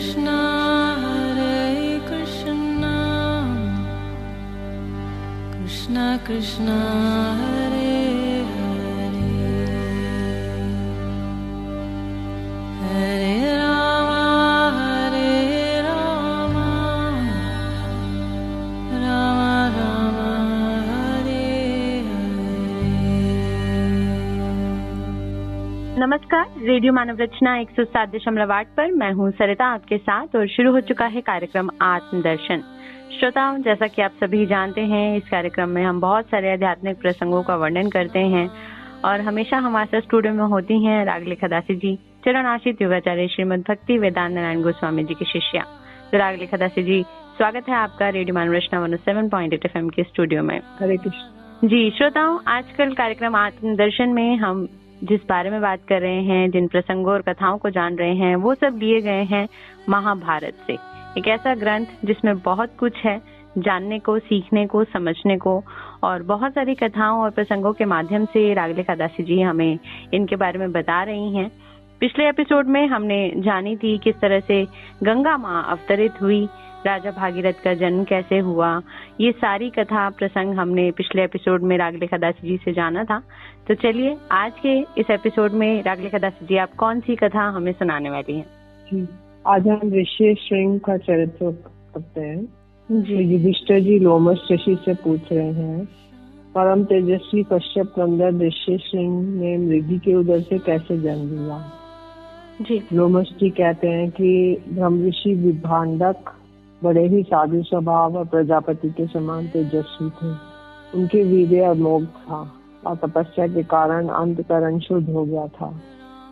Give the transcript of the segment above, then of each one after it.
Krishna Krishna Krishna Hare Hare Hare Rama Rama Rama Hare Hare। नमस्कार, radio मानव रचना 107.8 पर मैं हूं सरिता आपके साथ और शुरू हो चुका है कार्यक्रम आत्मदर्शन। श्रोताओं, जैसा कि आप सभी जानते हैं, इस कार्यक्रम में हम बहुत सारे आध्यात्मिक प्रसंगों का वर्णन करते हैं और हमेशा हमारे साथ स्टूडियो में होती हैं राग लिखादासी जी, चरण आश्रित योगाचार्य श्रीमद भक्ति वेदांत नारायण गोस्वामी जी की शिष्या। तो राग लिखादासी जी, स्वागत है आपका रेडियो मानव रचना 107.8 FM के स्टूडियो में। हरे कृष्ण जी श्रोताओं, आजकल कार्यक्रम आत्मदर्शन में हम जिस बारे में बात कर रहे हैं, जिन प्रसंगों और कथाओं को जान रहे हैं, वो सब लिए गए हैं महाभारत से। एक ऐसा ग्रंथ जिसमें बहुत कुछ है जानने को, सीखने को, समझने को, और बहुत सारी कथाओं और प्रसंगों के माध्यम से राग लिखादासी जी हमें इनके बारे में बता रही हैं। पिछले एपिसोड में हमने जानी थी किस तरह से गंगा माँ अवतरित हुई, राजा भागीरथ का जन्म कैसे हुआ, ये सारी कथा प्रसंग हमने पिछले एपिसोड में राग लिखादासी जी से जाना था। तो चलिए आज के इस एपिसोड में राग लिखादासी जी आप कौन सी कथा हमें सुनाने वाली हैं? आज हम ऋषि श्रृंग का चरित्र करते हैं। जी। तो युधिष्ठिर जी लोमश ऋषि से पूछ रहे हैं, परम तेजस्वी कश्यप नंदन ऋषि श्रृंग ने मृगी के उदर से कैसे जन्म लिया? जी। लोमश जी कहते हैं कि ब्रह्म ऋषि विभांडक बड़े ही साधु स्वभाव और प्रजापति के समान तेजस्वी थे। उनके वीर्य अमोघ था और तपस्या के कारण अंतकरण शुद्ध हो गया था।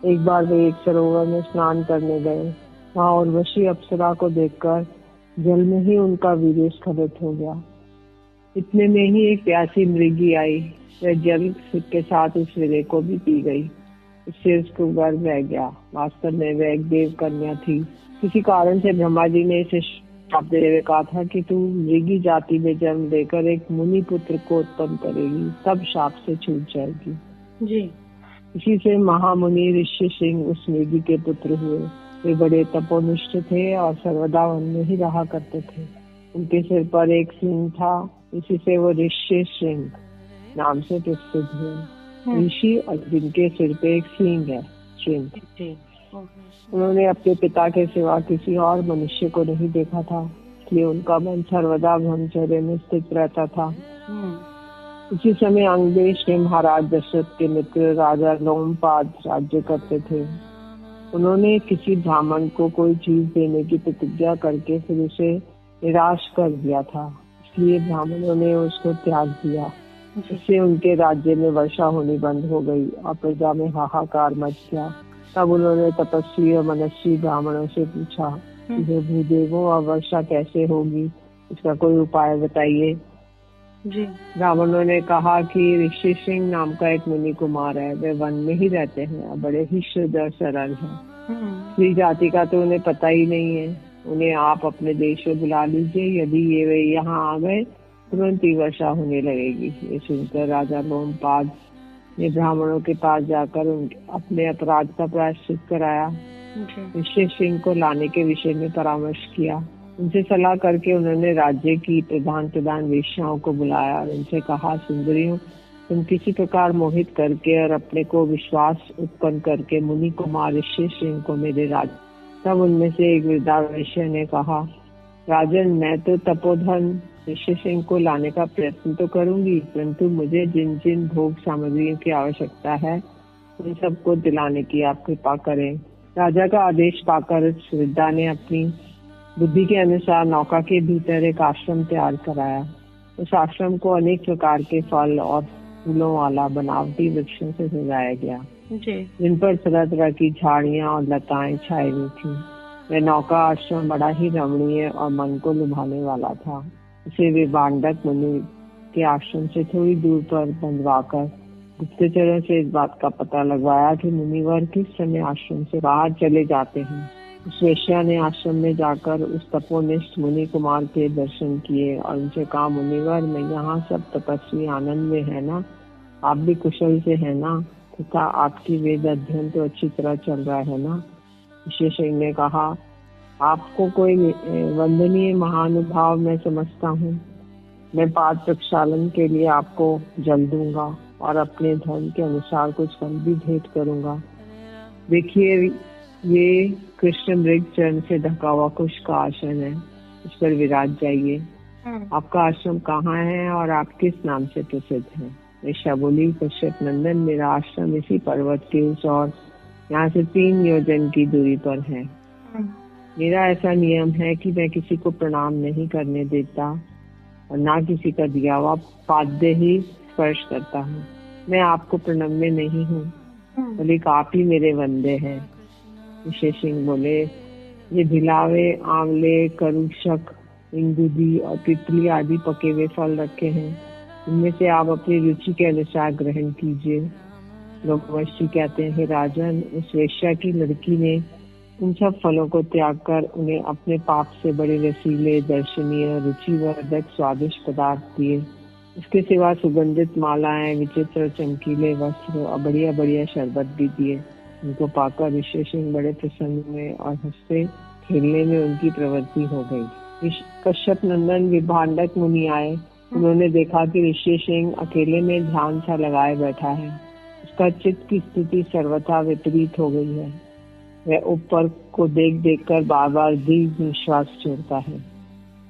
एक बार वे एक सरोवर में स्नान करने गए। वहाँ उर्वशी अप्सरा को देखकर जल में ही उनका वीर्य स्खलित हो गया। इतने में ही एक प्यासी मृगी आई। वह जल के साथ उस वीर्य को भी पी गई। इससे उसको गर्व रह गया। वास्तव में वह एक देव कन्या थी। किसी कारण से ब्रह्मा जी ने इसे श्राप देते हुए कहा था कि तू मृगी जाति में जन्म लेकर एक मुनि पुत्र को उत्पन्न करेगी, तब शाप से छूट जाएगी। जी। इसी से महामुनि ऋषि सिंह उस मृगी के पुत्र हुए। वे बड़े तपोनिष्ठ थे और सर्वदा वन में ही रहा करते थे। उनके सिर पर एक सिंह था, इसी से वो ऋषि सिंह नाम से प्रसिद्ध हुए। ऋषि और जिनके सिर पे एक सिंह है, सिंह। उन्होंने अपने पिता के सिवा किसी और मनुष्य को नहीं देखा था, इसलिए उनका मन सर्वदा ब्रह्मचर्य में स्थित रहता था। इसी समय अंगदेश में महाराज दशरथ के मित्र राजा लोमपाद राज्य करते थे। उन्होंने किसी ब्राह्मण को कोई चीज देने की प्रतिज्ञा करके फिर उसे निराश कर दिया था, इसलिए ब्राह्मणों ने उसको त्याग दिया। इससे उनके राज्य में वर्षा होनी बंद हो गई और प्रजा में हाहाकार मच गया। तब उन्होंने तपस्वी और मनस्वी ब्राह्मणों से पूछा कि हे भूदेवों, अब वर्षा कैसे होगी, इसका कोई उपाय बताइए। जी। ब्राह्मणों ने कहा कि ऋषि सिंह नाम का एक मुनि कुमार है। वे वन में ही रहते हैं और बड़े ही शुद्ध और सरल हैं। स्त्री जाति का तो उन्हें पता ही नहीं है। उन्हें आप अपने देश में बुला लीजिए। यदि ये वे यहाँ आ गए तुरंत ही वर्षा होने लगेगी। ये सुनकर राजा लोमपाद ने ब्राह्मणों के पास जाकर अपने अपराध का प्रायश्चित कराया। ऋषि सिंह को लाने के विषय में परामर्श किया। उनसे सलाह करके उन्होंने राज्य की प्रधान वेश्याओं को बुलाया और उनसे कहा, सुंदरियों, तुम किसी प्रकार मोहित करके और अपने को विश्वास उत्पन्न करके मुनि कुमार ऋषि सिंह को मेरे राज्य। तब उनमें से एक वृद्धा वेश्या ने कहा, राजन, मैं तो तपोधन ऋषि सिंह को लाने का प्रयत्न तो करूंगी, परंतु मुझे जिन जिन भोग सामग्रियों की आवश्यकता है उन सबको दिलाने की आप कृपा करें। राजा का आदेश पाकर वृद्धा ने अपनी बुद्धि के अनुसार नौका के भीतर एक आश्रम तैयार कराया। उस आश्रम को अनेक प्रकार के फल और फूलों वाला बनावटी वृक्षों से सजाया गया, जिन पर तरह तरह की झाड़ियां और लताएं छाई हुई थी। वह नौका आश्रम बड़ा ही रमणीय और मन को लुभाने वाला था। उसे वे बांडक मुनि के आश्रम से थोड़ी दूर पर बंधवाकर गुप्तचरों से इस बात का पता लगवाया कि मुनिवर किस समय आश्रम से बाहर चले जाते हैं। उस वेश्या ने आश्रम में जाकर उस तपोनिष्ठ मुनि कुमार के दर्शन किए और उनसे कहा, मुनिवर, मैं यहाँ सब तपस्वी आनंद में है ना? आप भी कुशल से है ना? तथा आपकी वेद अध्ययन तो अच्छी तरह चल रहा है ना? ऋषि सिंह ने कहा, आपको कोई वंदनीय महानुभाव मैं समझता हूँ। मैं पाप प्रक्षालन के लिए आपको जल दूंगा और अपने धर्म के अनुसार कुछ फल भी भेंट करूंगा। देखिए, ये कृष्ण मृग चरण से ढका हुआ कुश का आसन है, इस पर विराज जाइए। आपका आश्रम कहाँ है और आप किस नाम से प्रसिद्ध हैं? ऋषा बोली, कश्यप नंदन, मेरा आश्रम इसी पर्वत के उस और यहाँ से 3 योजन की दूरी पर है। मेरा ऐसा नियम है कि मैं किसी को प्रणाम नहीं करने देता और ना किसी का दिया हुआ पाद्य ही स्पर्श करता हूँ। मैं आपको प्रणम्य नहीं हूँ, बल्कि आप ही मेरे वंदे हैं। ऋषि सिंह बोले, ये भिलावे, आंवले, करुशक, इंगुदी और तितली आदि पके हुए फल रखे हैं। इनमें से आप अपनी रुचि के अनुसार ग्रहण कीजिए। लोकवशी कहते हैं, राजन, उस वेश्या की लड़की ने उन सब फलों को त्याग कर उन्हें अपने पाप से बड़े रसीले, दर्शनीय, रुचिवर्धक, स्वादिष्ट पदार्थ दिए। इसके सिवा सुगंधित मालाएं, विचित्र चमकीले वस्त्र और बढ़िया बढ़िया शरबत भी दिए। उनको पाकर ऋषि सिंह बड़े प्रसन्न हुए और हंसते खेलने में उनकी प्रवृत्ति हो गई। कश्यप नंदन विभांडक मुनि आए। उन्होंने देखा कि ऋषि सिंह अकेले में ध्यान सा लगाए बैठा है। उसका चित्त की स्थिति सर्वथा विपरीत हो गई है। वह ऊपर को देख देख कर बार बार दीर्घ निश्वास छोड़ता है।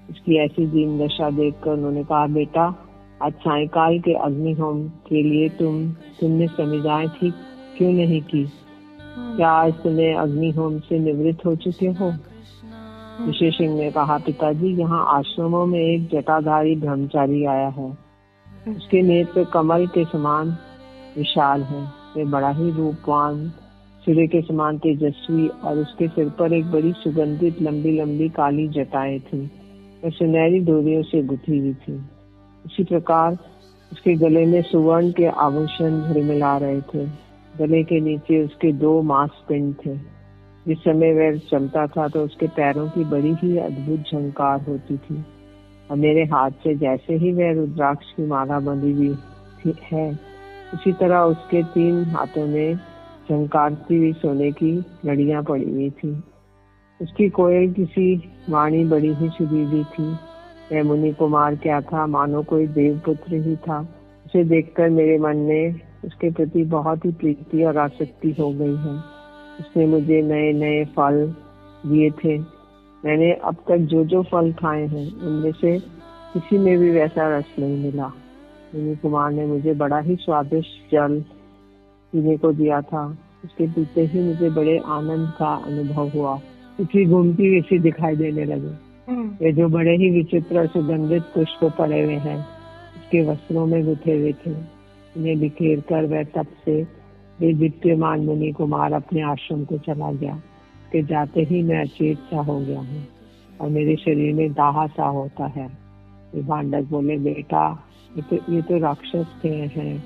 उसकी ऐसी दीन दशा देखकर उन्होंने कहा, बेटा, आज सायंकाल के अग्निहोम के लिए तुमने समिधाएं ठीक क्यों नहीं की? क्या आज तुम्हें अग्निहोम से निवृत्त हो चुके हो? ऋषि सिंह ने कहा, पिताजी, यहाँ आश्रमों में एक जटाधारी ब्रह्मचारी आया है। उसके नेत्र कमल के समान विशाल है। वे बड़ा ही रूपवान, सूर्य के समान तेजस्वी और उसके सिर पर एक बड़ी सुगंधित लंबी लंबी काली जटाएं थी। वह सुनहरी डोरियों से गुथी हुई थी। इसी प्रकार उसके गले में सुवर्ण के आभूषण झिलमिला रहे थे। गले के नीचे उसके 2 मांसपिंड थे। जिस समय वह चलता था तो उसके पैरों की बड़ी ही अद्भुत झंकार होती थी और मेरे हाथ से जैसे ही वह रुद्राक्ष की माला बंधी हुई है, उसी तरह उसके 3 हाथों में झंकारती हुई सोने की लड़ियां पड़ी हुई थी। उसकी कोयल किसी वाणी बड़ी ही सुरीली थी। वह मुनि कुमार क्या था, मानो कोई देवपुत्र ही था। उसे देखकर मेरे मन में उसके प्रति बहुत ही प्रीति और आसक्ति हो गई है। उसने मुझे नए नए फल दिए थे। मैंने अब तक जो जो फल खाए हैं उनमें से किसी में भी वैसा रस नहीं मिला। मुनि कुमार ने मुझे बड़ा ही स्वादिष्ट जल पीने को दिया था। उसके पीते ही मुझे बड़े आनंद का अनुभव हुआ। उसकी घूमती हुई सी दिखाई देने लगे। वे जो बड़े ही विचित्र सुगंधित पुष्प पड़े हुए हैं, उसके वस्त्रों में गुथे हुए थे। उन्हें बिखेर कर वह तब से दीप्यमान मुनि कुमार अपने आश्रम को चला गया। उसके जाते ही मैं अचेत सा हो गया हूँ और मेरे शरीर में दाह सा होता है। विभांडक बोले, बेटा, ये तो राक्षस थे हैं।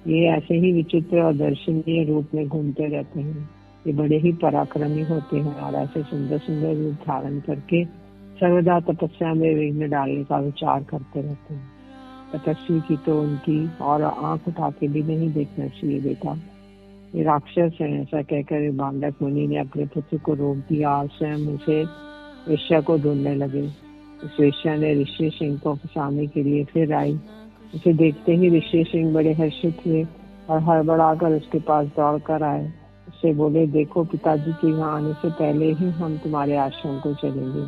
ये ऐसे ही विचित्र और दर्शनीय रूप में घूमते रहते हैं। ये बड़े ही पराक्रमी होते हैं और ऐसे सुंदर सुंदर रूप धारण करके सर्वदा तपस्या में विघ्न डालने का विचार करते रहते हैं। तपस्वी की तो उनकी और आंख उठा के भी नहीं देखना चाहिए बेटा, ये राक्षस है। ऐसा कहकर विभांडक मुनि ने अपने पुत्र को रोक दिया और स्वयं उसे वेश्या को ढूंढने लगे। उस वेश्या ने ऋषि सिंह को फंसाने के लिए फिर आई। उसे देखते ही ऋषि सिंह बड़े हर्षित हुए और हड़बड़ाकर उसके पास दौड़ कर आए। उससे बोले, देखो, पिताजी के यहाँ आने से पहले ही हम तुम्हारे आश्रम को चलेंगे।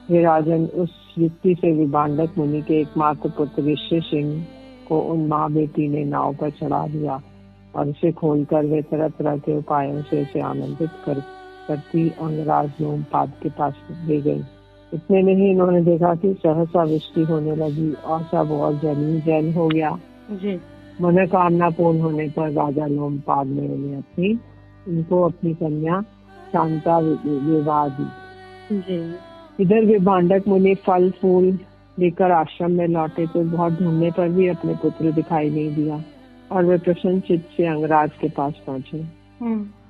हे राजन, उस युक्ति से विभांडक मुनि के एकमात्र पुत्र ऋषि सिंह को उन माँ बेटी ने नाव पर चढ़ा दिया और उसे खोलकर वे तरह तरह के उपायों से उसे आनंदित करती अंगराज लोमपाद के पास ले गई। इतने में ही इन्होंने देखा कि सहसा वृष्टि होने लगी और सब और जल हो गया। मनोकामना पूर्ण होने पर राजा लोमपाद ने उनको अपनी कन्या शांता विवाह दी। इधर विभांडक मुनि फल फूल लेकर आश्रम में लौटे तो बहुत ढूंढने पर भी अपने पुत्र दिखाई नहीं दिया और वे प्रसन्न चित्त से अंगराज के पास पहुंचे।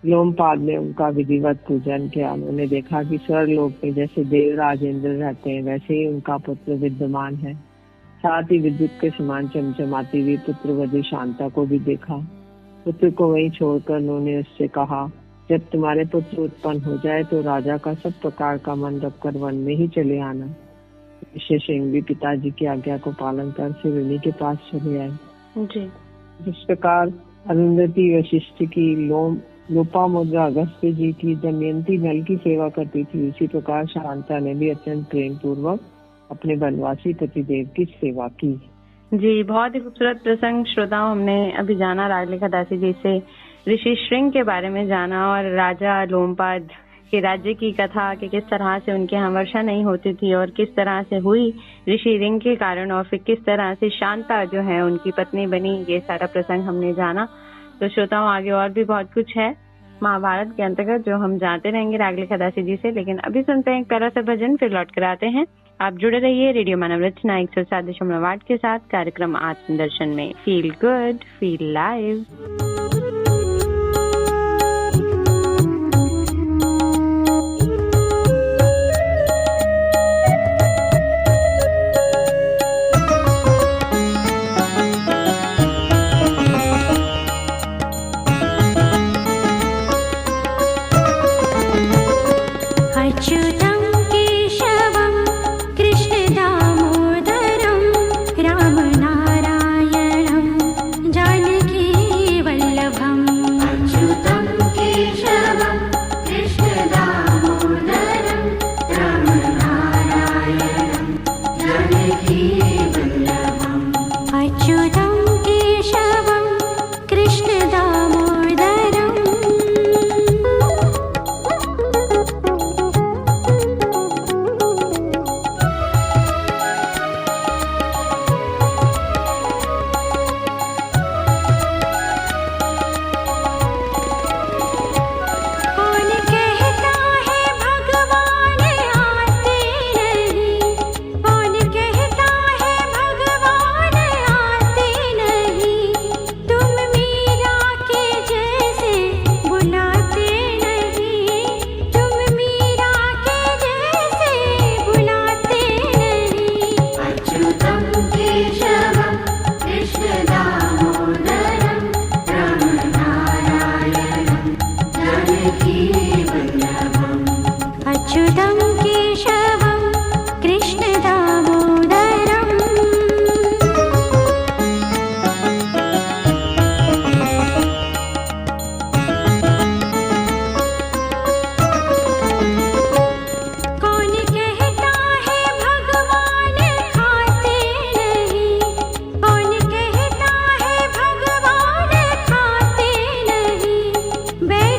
लोमपाद ने उनका विधिवत पूजन किया। उन्होंने देखा कि स्वर्गलोक में जैसे देवराज इंद्र रहते हैं वैसे ही उनका पुत्र विद्यमान है। साथ ही विद्युत के समान चमचमाती हुई पुत्रवधू शांता को भी देखा। पुत्र को वहीं छोड़कर उन्होंने उससे कहा, जब तुम्हारे पुत्र उत्पन्न हो जाए तो राजा का सब प्रकार का मन रखकर वन में ही चले आना। ऋषि सिंह भी पिताजी की आज्ञा को पालन कर फिर उन्हीं के पास चले आए। जी। जिस प्रकार अरुंधति वशिष्ठ की, लोपामुद्रा अगस्त्य जी की, दमयंती नल की सेवा करती थी, उसी प्रकार शांता ने भी अत्यंत प्रेम पूर्वक अपने बनवासी पतिदेव की सेवा की। जी, बहुत ही खूबसूरत प्रसंग श्रोताओं हमने अभी जाना राजलेखा दासी जी से, ऋषि श्रृंग के बारे में जाना और राजा लोमपाद के राज्य की कथा कि किस तरह से उनके यहाँ वर्षा नहीं होती थी और किस तरह से हुई ऋषि रिंग के कारण, और फिर किस तरह से शांता जो है उनकी पत्नी बनी। ये सारा प्रसंग हमने जाना। तो श्रोताओं आगे और भी बहुत कुछ है महाभारत के अंतर्गत जो हम जानते रहेंगे राजलेखा दासी जी से, लेकिन अभी सुनते हैं एक प्यारा सा भजन, फिर लौट कर आते हैं। आप जुड़े रहिए रेडियो मानव रचना 107.8 के साथ कार्यक्रम आत्मदर्शन में। Feel good, feel live.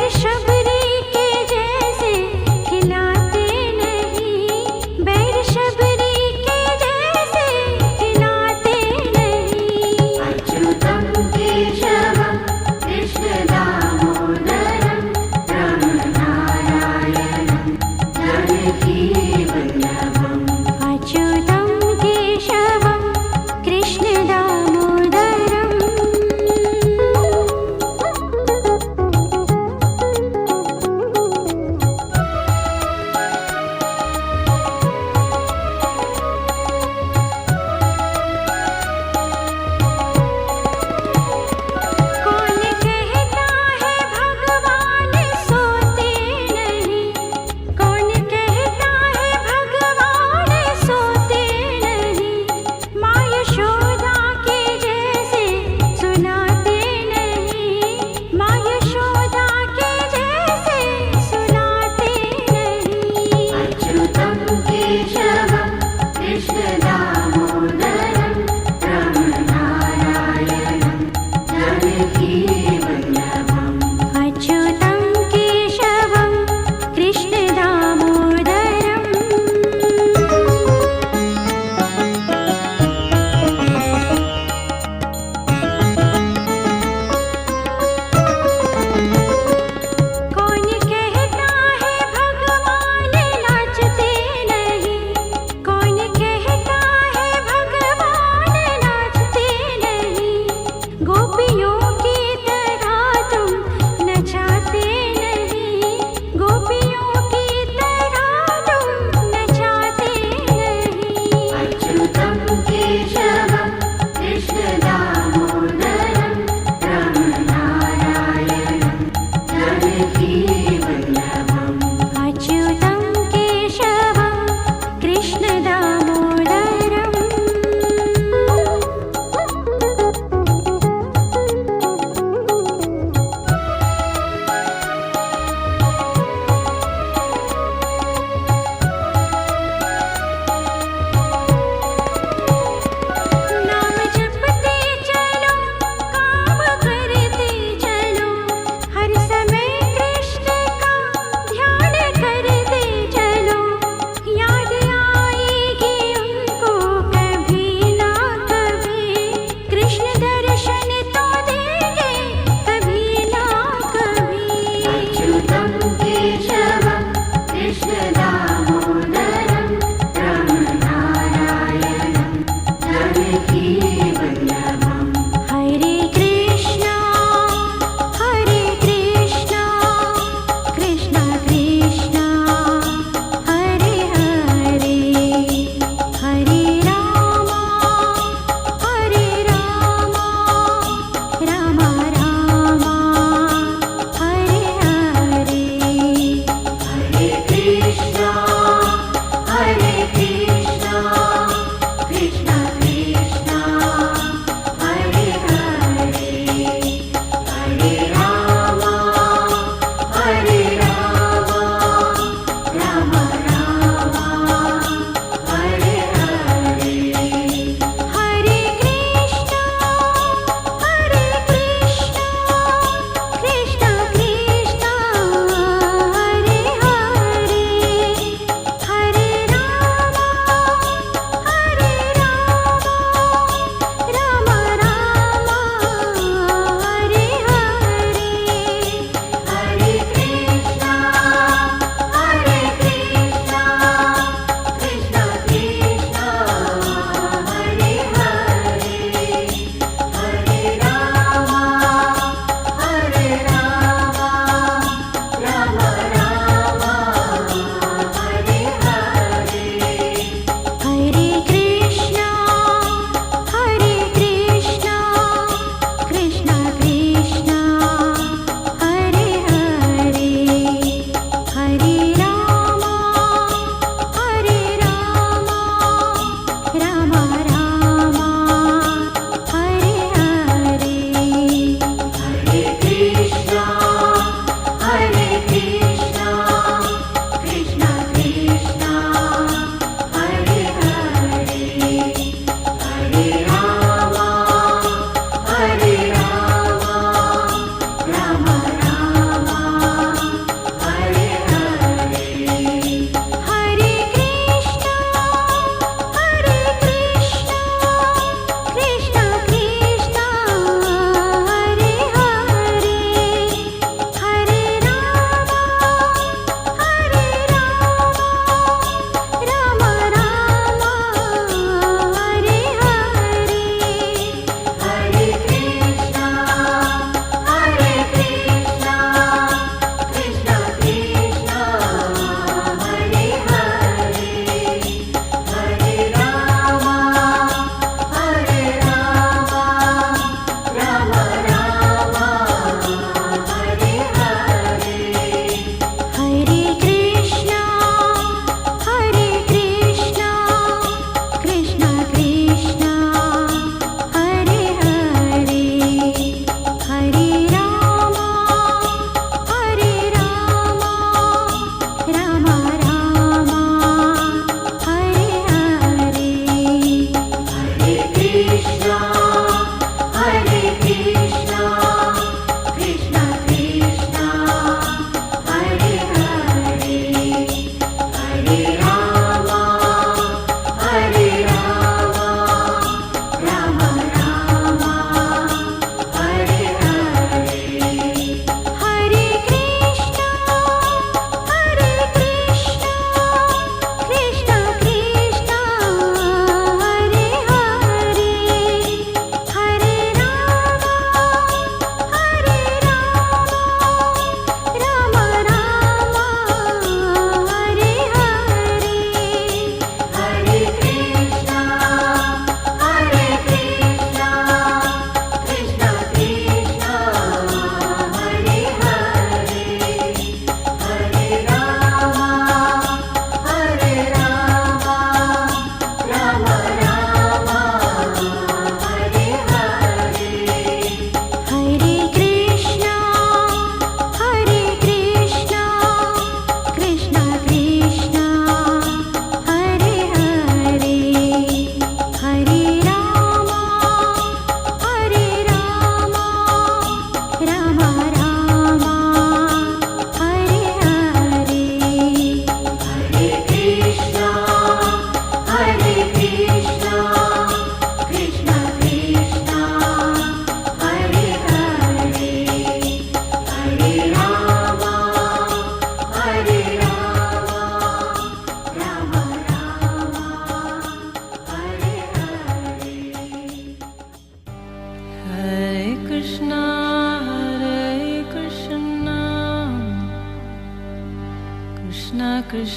Shabari के जैसे खिलाते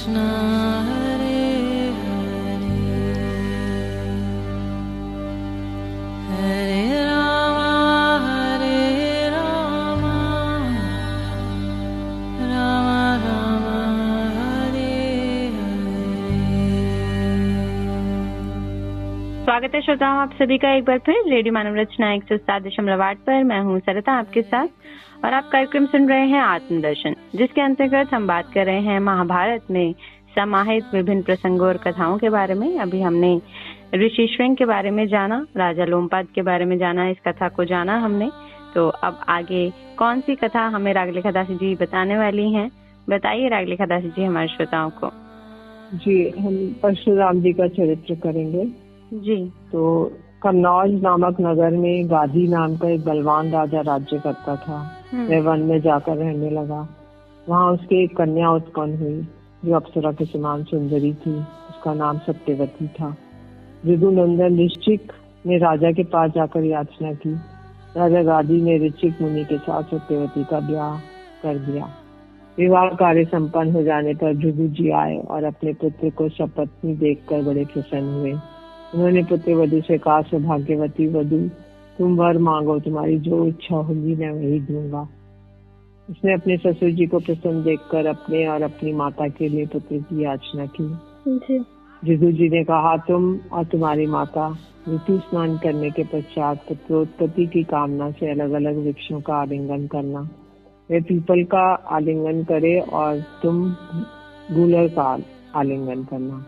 Krishna Hare Hare Hare Rama Hare Rama Rama Rama Hare Hare। स्वागत है श्रोताओं आप सभी का एक बार फिर रेडियो मानव रचना 107.8 पर। मैं हूँ सरिता आपके साथ और आप कार्यक्रम सुन रहे हैं आत्मदर्शन, जिसके अंतर्गत हम बात कर रहे हैं महाभारत में समाहित विभिन्न प्रसंगों और कथाओं के बारे में। अभी हमने ऋषि श्रृंग के बारे में जाना, राजा लोमपाद के बारे में जाना, इस कथा को जाना हमने। तो अब आगे कौन सी कथा हमें रागलेखा दासी जी बताने वाली हैं? बताइए रागलेखा दासी जी हमारे श्रोताओं को। जी, हम परशुराम जी का चरित्र करेंगे जी। तो कन्नौज नामक नगर में गादी नाम का एक बलवान राजा राज्य करता था। वह वन में जाकर रहने लगा। वहाँ उसकी एक कन्या उत्पन्न हुई जो अप्सरा के समान सुंदरी थी। उसका नाम सत्यवती था। ऋतुनंदन ऋषिक ने राजा के पास जाकर याचना की। राजा गादी ने ऋषिक मुनि के साथ सत्यवती का ब्याह कर दिया। विवाह कार्य संपन्न हो जाने पर भृगु जी आए और अपने पुत्र को सपत्नी देखकर बड़े प्रसन्न हुए। उन्होंने पुत्र वधु से कहा, सौभाग्यवती वधु, तुम वर मांगो, तुम्हारी जो इच्छा होगी मैं वही दूंगा। उसने अपने ससुर जी को प्रसन्न देखकर अपने और अपनी माता के लिए पुत्र की याचना की। भृगु जी ने कहा, तुम और तुम्हारी माता ऋतु स्नान करने के पश्चात पुत्रोत्पत्ति की कामना से अलग अलग वृक्षों का आलिंगन करना। वे पीपल का आलिंगन करे और तुम गूलर का आलिंगन करना।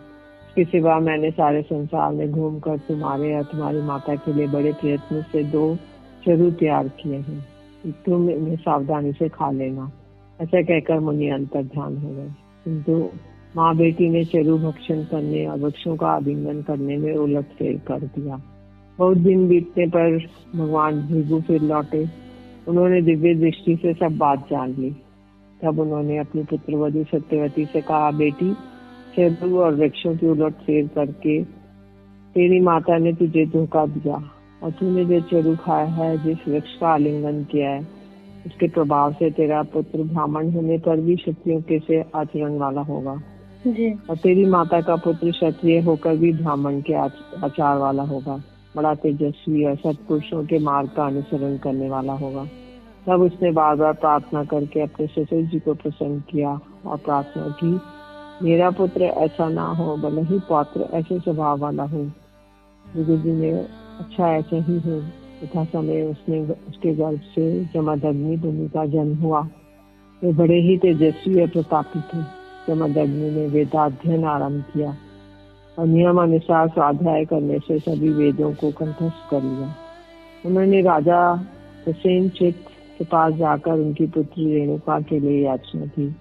इसके सिवा मैंने सारे संसार में घूमकर तुम्हारे और तुम्हारी माता के लिए बड़े प्रयत्न से 2 चरु तैयार किए हैं। तुम इन्हें सावधानी से खा लेना। ऐसा कहकर मुनि अंतर्ध्यान हो गए। किंतु माँ बेटी ने चरु भक्षण करने और वृक्षों का आलिंगन करने में उलटफेर कर दिया। बहुत दिन बीतने पर भगवान भृगु फिर लौटे। उन्होंने दिव्य दृष्टि से सब बात जान ली। तब उन्होंने अपनी पुत्र वधु सत्यवती से कहा, बेटी, चरु और वृक्षों की उलट फेर करके तेरी माता ने तुझे धोखा दिया और तूने जो चरु खाया है, जिस वृक्ष का आलिंगन किया है, उसके प्रभाव से तेरा पुत्र ब्राह्मण होने पर भी क्षत्रियों के से आचरण वाला होगा जी। और तेरी माता का पुत्र क्षत्रिय होकर भी ब्राह्मण के आचार वाला होगा। बड़ा तेजस्वी और सत्पुरुषों के मार्ग का अनुसरण करने वाला होगा। तब उसने बार बार प्रार्थना करके अपने ससुर जी को प्रसन्न किया और प्रार्थना की, मेरा पुत्र ऐसा ना हो, भले ही पौत्र ऐसे स्वभाव वाला हो। भृगु जी ने अच्छा ऐसे ही हो। तथा समय उसके गर्भ से जमदग्नि मुनि का जन्म हुआ। वे बड़े ही तेजस्वी और प्रतापी थे। जमदग्नि ने वेदाध्ययन आरंभ किया और नियम अनुसार स्वाध्याय करने से सभी वेदों को कंठस्थ कर लिया। उन्होंने राजा प्रसेनजित के पास जाकर उनकी पुत्री रेणुका के लिए याचना की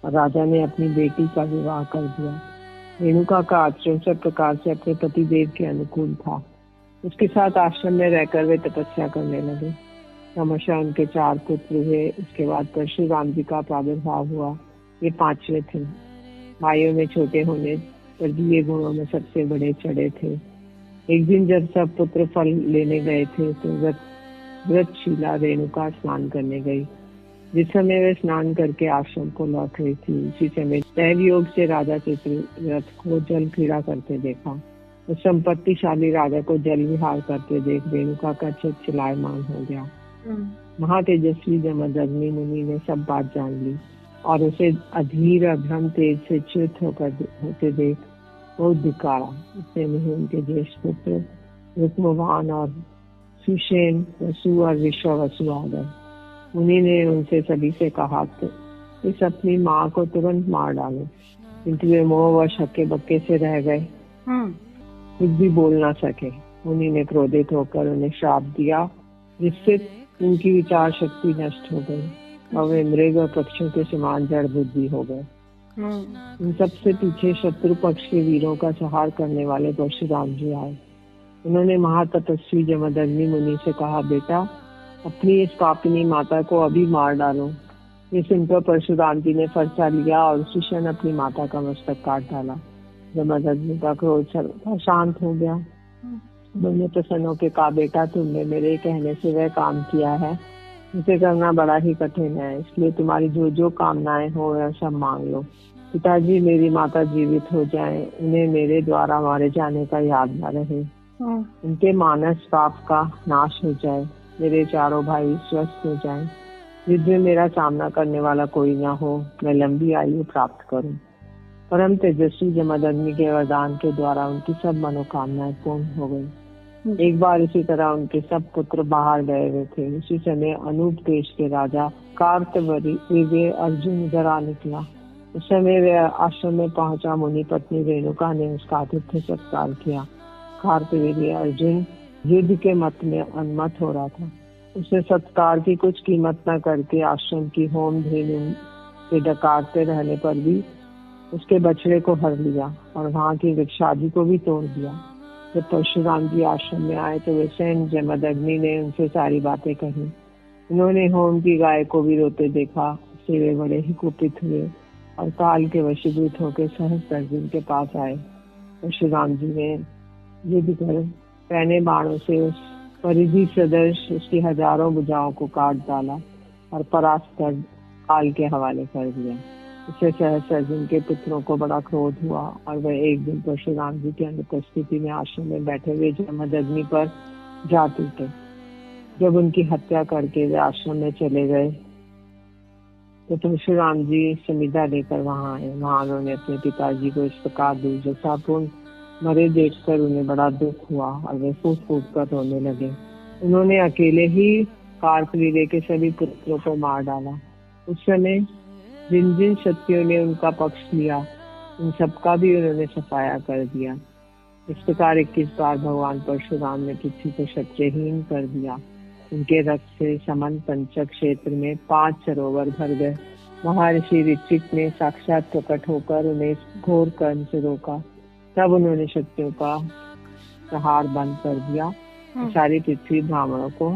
और राजा ने अपनी बेटी का विवाह कर दिया। रेणुका का आचरण सब प्रकार से अपने पति देव के अनुकूल था। उसके साथ आश्रम में रहकर वे तपस्या करने लगे। क्रमशः उनके 4 पुत्र हुए। उसके बाद परशुराम जी का प्रादुर्भाव हुआ। ये 5वें थे। भाइयों में छोटे होने पर भी ये गुणों में सबसे बड़े चढ़े थे। एक दिन जब सब पुत्र फल लेने गए थे तो व्रतशीला रेणुका स्नान करने गई। जिस समय वे स्नान करके आश्रम को लौट रही थी, उसी समय दैव योग से राजा चित्ररथ को जल क्रीड़ा करते देखा। उस संपत्तिशाली राजा को जल विहार करते देख रेणुका का चित्त चिलायमान हो गया। महातेजस्वी जमदग्नि मुनि ने सब बात जान ली और उसे अधीर अभ्रम तेज से च्युत होते देख बहुत धिक्कारा। इससे उनके ज्येष्ठ पुत्र रुक्मवान और सुषेण, वसु और विश्वावसु आ गए। मुनि ने उनसे सभी से कहा, इस अपनी माँ को तुरंत मार डालो। किंतु वे मोहवश हक्के बक्के से रह गए, कुछ भी बोल ना सके। मुनि ने क्रोधित होकर उन्हें श्राप दिया, जिससे उनकी विचार शक्ति नष्ट हो गई और वे मृग और पक्षियों के समान जड़ बुद्धि हो गए। इन सबसे पीछे शत्रु पक्ष के वीरों का संहार करने वाले परशुराम जी आए। उन्होंने महातपस्वी जमदग्नि मुनि से कहा, बेटा, अपनी इस पापिनी माता को अभी मार डालो। ये सुनकर परशुराम जी ने फरसा लिया और उसी क्षण अपनी माता का मस्तक काट डाला। जमदग्नि का क्रोध शांत हो गया। उन्होंने प्रसन्न होकर कहा, बेटा, तुमने मेरे कहने से वह काम किया है उसे करना बड़ा ही कठिन है, इसलिए तुम्हारी जो जो कामनाएं हो वह सब मांग लो। पिताजी मेरी माता जीवित हो जाएं, उन्हें मेरे द्वारा मारे जाने का याद न रहे। उनके मानस पाप का नाश हो जाए, मेरे चारों भाई स्वस्थ हो जाएं, युद्ध में मेरा सामना करने वाला कोई ना हो, मैं लंबी आयु प्राप्त करूं। परम तेजस्वी जमदग्नि के वरदान के द्वारा उनकी सब मनोकामनाएं पूर्ण हो गई। एक बार इसी तरह उनके सब पुत्र बाहर गए हुए थे। उसी समय अनूप देश के राजा कार्तवीर्य अर्जुन इधर आ निकला। उस समय वह आश्रम में पहुंचा। मुनि पत्नी रेणुका ने उसका आतिथ्य सत्कार किया। कार्तवीर्य अर्जुन युद्ध के मत में उन्मत्त हो रहा था। उसने सत्कार की कुछ कीमत न करके आश्रम की होम धेनु के डकारते रहने पर भी उसके बछड़े को हर लिया और वहां की वृक्षादि को भी तोड़ दिया। जब परशुराम जी आश्रम में आए तो वे स्वयं जमदग्नि ने उनसे सारी बातें कही। उन्होंने होम की गाय को भी रोते देखा। उससे वे बड़े ही कुपित हुए और काल के वशीभूत होकर सहस्त्र अर्जुन के पास आए। परशुराम जी ने युद्ध कर पैने बाणों से उस परिधि सदृश उसकी हजारों भुजाओं को काट डाला और परास्त कर काल के हवाले कर दिया। इससे सहस्त्र अर्जुन के पुत्रों को बड़ा क्रोध हुआ और वह एक दिन परशुराम जी की अनुपस्थिति में आश्रम में बैठे हुए जमदग्नि पर जा टूटे। जब उनकी हत्या करके वे आश्रम में चले गए तो परशुराम जी समिधा लेकर वहां आए। वहां उन्होंने अपने पिताजी को इस प्रकार दुर्दशापूर्ण मरे देखकर उन्हें बड़ा दुख हुआ और वे फूट फूट कर रोने लगे। उन्होंने अकेले ही कार्तवीर्य के सभी पुत्रों को मार डाला। उस समय जिन जिन शक्तियों ने उनका पक्ष लिया उन सबका भी उन्होंने सफाया कर दिया। इस प्रकार 21 बार भगवान परशुराम ने पृथ्वी को शस्त्रहीन कर दिया। उनके रक्त से समन पंचक क्षेत्र में 5 सरोवर भर गए। महर्षि ऋचिक ने साक्षात प्रकट होकर उन्हें इस घोर कर्म से रोका। तब उन्होंने शक्तियों का प्रहार बंद कर दिया। सारी पृथ्वी ब्राह्मणों को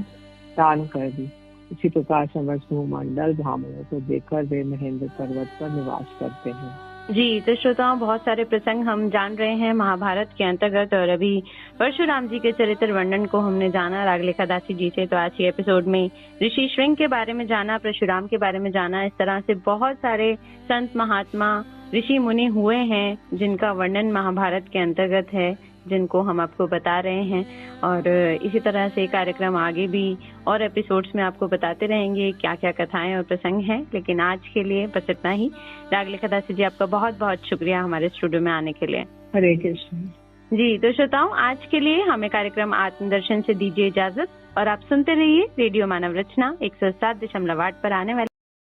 दान कर दी। इसी प्रकार समस्त भूमंडल ब्राह्मणों को देखकर वे महेंद्र पर्वत पर निवास करते हैं। जी, तो श्रोताओं, बहुत सारे प्रसंग हम जान रहे हैं महाभारत के अंतर्गत और अभी परशुराम जी के चरित्र वर्णन को हमने जाना रागलेखा दासी जी से। तो आज के एपिसोड में ऋषि श्रृंग के बारे में जाना, परशुराम के बारे में जाना। इस तरह से बहुत सारे संत महात्मा ऋषि मुनि हुए हैं जिनका वर्णन महाभारत के अंतर्गत है, जिनको हम आपको बता रहे हैं। और इसी तरह से कार्यक्रम आगे भी और एपिसोड्स में आपको बताते रहेंगे क्या क्या कथाएं और प्रसंग हैं। लेकिन आज के लिए बस इतना ही। रागलेखा दासी जी, आपका बहुत बहुत शुक्रिया हमारे स्टूडियो में आने के लिए। हरे कृष्ण। जी, तो श्रोताओं, आज के लिए हमें कार्यक्रम आत्मदर्शन से दीजिए इजाजत और आप सुनते रहिए रेडियो मानव रचना 107.8 पर आने वाले